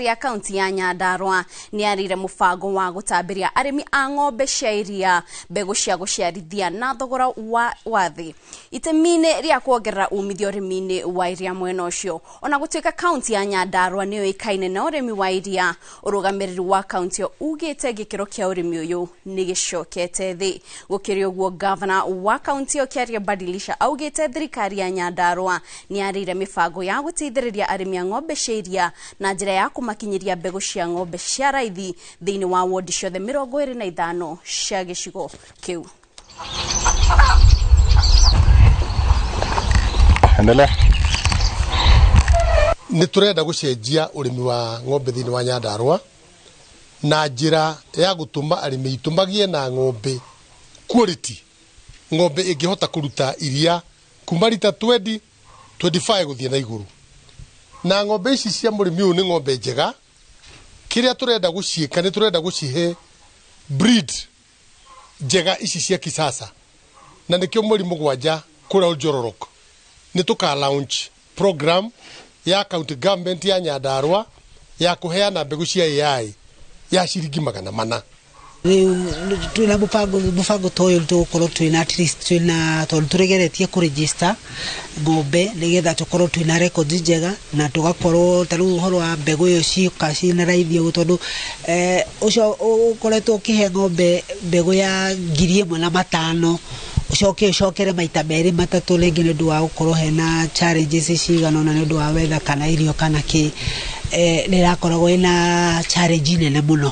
ya kaunti ya Nyandarua ni arire mubango wa gutambiria arimi a ng'ombe cia iria mbegu cia guciarithia na thogora wa thi itemine ria kuongerera umithio rimini wa iria mwena ucio ona gutuika kaunti ya Nyandarua ni yoikaine na urimi wa iria urugamiriri wa kaunti ugite gikiro kia urimi uyu ni gicokete thi gukirio guo governor wa kaunti okiaria badilisha augite thirikari ya Nyandarua ni arire mibango ya gutithiriria arimi a ng'ombe cia iria na njira ya kumakinyiria mbegu cia ng'ombe cia raithi thiini wa wodi ciothe 25 cia gicigo kiu. Ni turenda gucenjia urimi wa ng'ombe thiini wa Nyandarua na njira ya gutuma arimi itumagie na ng'ombe quality, ng'ombe ingihota kuruta iria kuma lita 25 guthie na iguru. Na ng'ombe ici cia murimi uyu ni ng'ombe njega, kiria turenda guciika ni turenda gucihe breed njega ici cia kisasa, na nikio mweri mugwanja kura Njororoko ni tuka launch program ya county government ya Nyandarua ya kuheana mbegu cia AI ya ciringi 400. Twina mubango toyo tukorwo twina at least twina turegeretie ku register ng'ombe nigetha tukorwo twina records njega na tugakorwo taru horo wa mbegu yo cina raithi tondu ucio ukoretwo kihe ng'ombe mbegu ya 1,500 ucokere maita meri matatu lengi ni ndu wa gukorwo hena challenges cigana na ni ndu wa weather kana irio kana ki ni rakoragwo ina challenge nene muno.